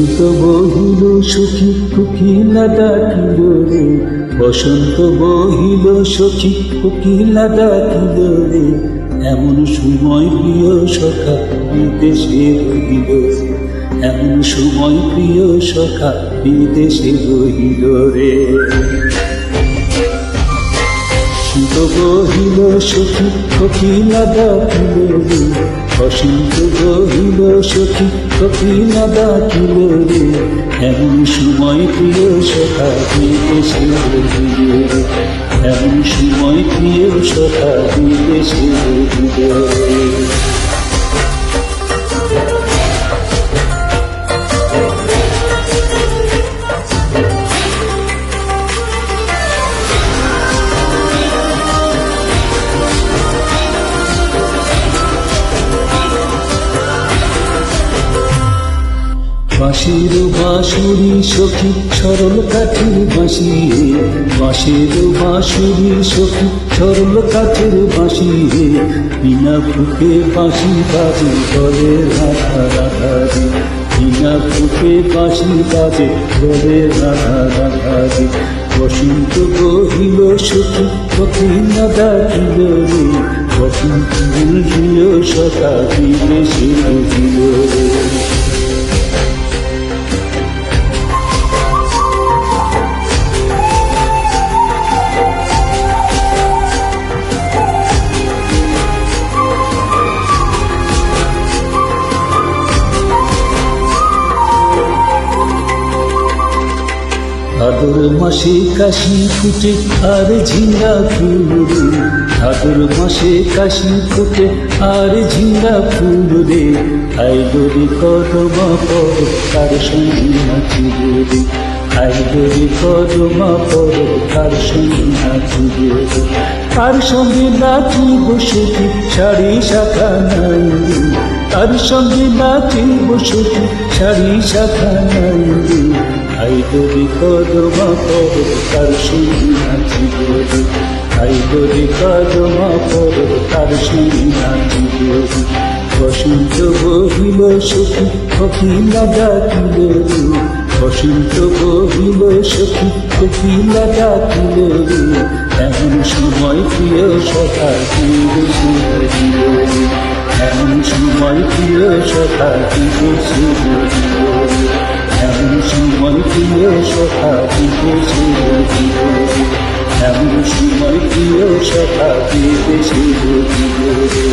বসন্ত বহিল সখী কোকিলা ডাকিল রে, বসন্ত বহিল সখী কোকিলা ডাকিল রে, এমন সময় প্রিয় সখা বিদেশে রহিল রে, এমন সময় প্রিয় সখা বিদেশে রহিল রে। বসন্ত বহিল সখী কোকিলা ডাকিল রে, বসন্ত বহিল সখী কোকিলা ডাকিল রে, এমন সময় প্রিয় সখা বিদেশে রহিল রে, এমন সময় প্রিয় সখা বিদেশে রহিল রে। বাঁশির বাঁশুরি সখী সরল কাঠের বাঁশি, বাঁশির বাঁশুরি সখী সরল কাঠের বাঁশি, বিনা ফুকে বাঁশি বাজে বলে রাধা রাধা রে, বিনা ফুকে বাঁশি বাজে বলে রাধা রাধা রে। বসন্ত বহিল সখী কোকিলা ডাকিল রে, বসন্ত বহিল সখা বিদেশে রহিল রে। ভাদর মাসে কাশি ফুটে আর ঝিঙ্গা ফুল রে, ভাদর মাসে কাশি ফুটে আর ঝিঙ্গা ফুল রে, আইগরি কদমা পর তার সঙ্গে নাচিব রে, আইগরি কদমা পর তার সঙ্গে নাচিব রে, তার সঙ্গে নাচিব সখী শাড়ি শাখা নাই রে, তার সঙ্গে নাচিব সখী শাড়ি শাখা নাই রে, আইগরি কদমা পর তার সঙ্গে নাচিব রে, আইগরি কদমা পর তার সঙ্গে নাচিব রে। বসন্ত বহিল সখী কোকিলা ডাকিল রে, বসন্ত বহিল সখী কোকিলা ডাকিল রে, এমন সময় প্রিয় সখা বিদেশে রহিল রে, এমন সময় প্রিয় সখা বিদেশে রহিল রে, এমন সময় প্রিয় সখা বিদেশে রহিল রে, এমন সময় প্রিয় সখা বিদেশে রহিল রে।